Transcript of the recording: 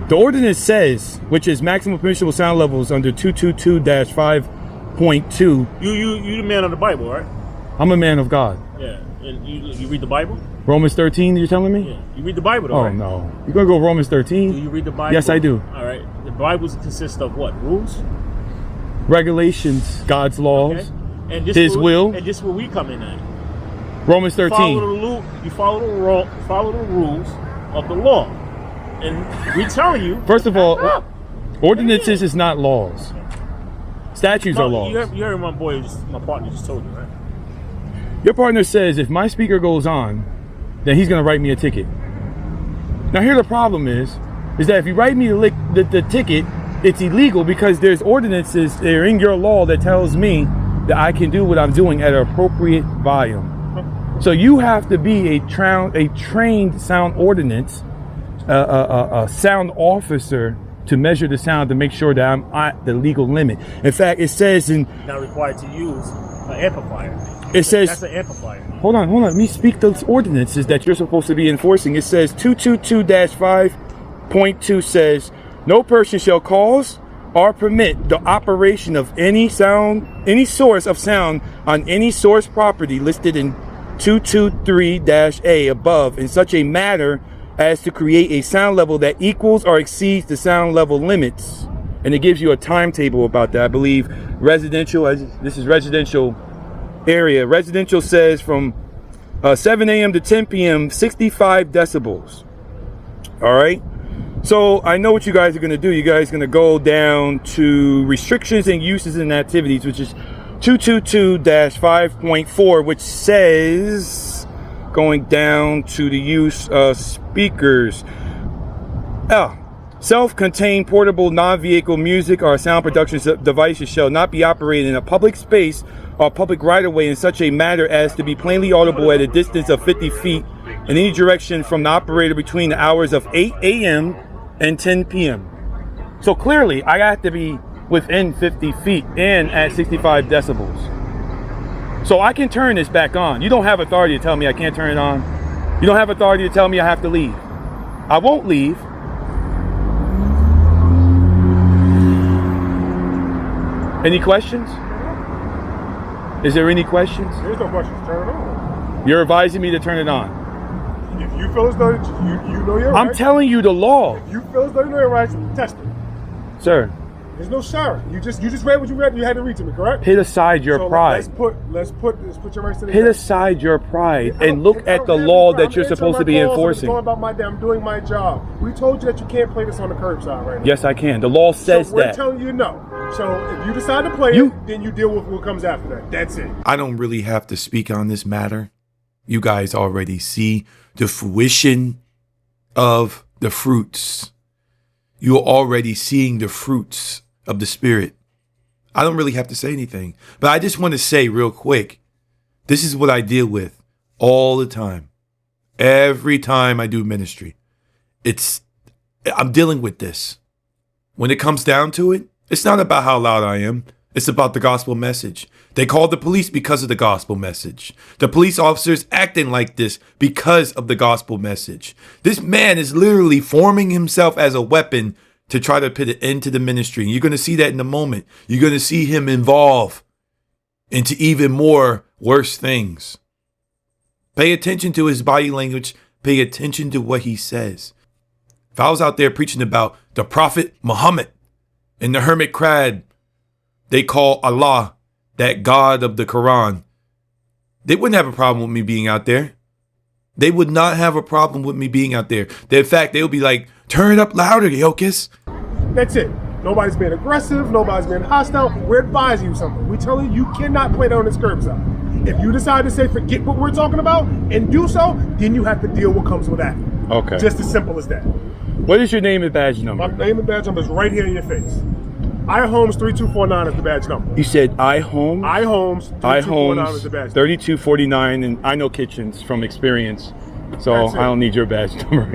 The ordinance says, which is maximum permissible sound levels under 222-5.2. You the man of the Bible, right? I'm a man of God. Yeah. And you read the Bible? Romans 13, you're telling me? Yeah. You read the Bible, though, Oh, right? no. You're going to go Romans 13? Do you read the Bible? Yes, I do. All right. The Bible consists of what? Rules? Regulations, God's laws, Okay. And this His will. And this is where we come in at. Romans 13. You follow the rules of the law. And we tell you. First of all, ordinances is not laws. Statutes are laws. You heard my partner just told you, right? Your partner says if my speaker goes on, then he's going to write me a ticket. Now here the problem is that if you write me the ticket, it's illegal because there's ordinances that are in your law that tells me that I can do what I'm doing at an appropriate volume. So you have to be a trained sound ordinance, a sound officer to measure the sound to make sure that I'm at the legal limit. In fact, it says not required to use an amplifier. It says that's an amplifier. Hold on. Let me speak those ordinances that you're supposed to be enforcing. It says 222-5.2 says no person shall cause or permit the operation of any source of sound on any source property listed in 223-A above in such a manner as to create a sound level that equals or exceeds the sound level limits. And it gives you a timetable about that. I believe residential, this is residential area. Residential says from 7 a.m. to 10 p.m. 65 decibels. All right. So I know what you guys are going to do. You guys are going to go down to restrictions and uses and activities, which is 222-5.4, which says going down to the use of speakers. Self-contained portable non-vehicle music or sound production devices shall not be operated in a public space or public right-of-way in such a manner as to be plainly audible at a distance of 50 feet in any direction from the operator between the hours of 8 a.m. and 10 p.m. So clearly, I have to be within 50 feet and at 65 decibels. So I can turn this back on. You don't have authority to tell me I can't turn it on. You don't have authority to tell me I have to leave. I won't leave. Any questions? Is there any questions? There's no questions. Turn it on. You're advising me to turn it on. If you feel as though you know your rights. I'm telling you the law. If you feel as though you know your rights, test it. Sir. There's no sir. You just read what you read and you had to read to me, correct? Hit aside your pride. Let's put your rights to the Hit test. aside your pride and look at the law that you're supposed to be enforcing. I'm doing my job. We told you that you can't play this on the curbside right now. Yes, I can. The law says we're that. telling you no. So if you decide to play it, then you deal with what comes after that. That's it. I don't really have to speak on this matter. You guys already see the fruition of the fruits. You're already seeing the fruits of the Spirit. I don't really have to say anything, but I just want to say real quick, this is what I deal with all the time. Every time I do ministry, I'm dealing with this. When it comes down to it, it's not about how loud I am. It's about the gospel message. They called the police because of the gospel message. The police officers acting like this because of the gospel message. This man is literally forming himself as a weapon to try to put an end to the ministry. And you're going to see that in a moment. You're going to see him evolve into even more worse things. Pay attention to his body language. Pay attention to what he says. If I was out there preaching about the Prophet Muhammad and the hermit crab they call Allah, that God of the Quran, they wouldn't have a problem with me being out there. They would not have a problem with me being out there. In fact, they would be like, turn it up louder, Yokis. That's it. Nobody's being aggressive. Nobody's being hostile. We're advising you something. We're telling you cannot play that on this curbside. If you decide to say forget what we're talking about and do so, then you have to deal with what comes with that. Okay. Just as simple as that. What is your name and badge number? My name and badge number is right here in your face. iHomes 3249 is the badge number. You said iHomes? iHomes 3249 is the badge number. 3249, and I know kitchens from experience, so I don't need your badge number.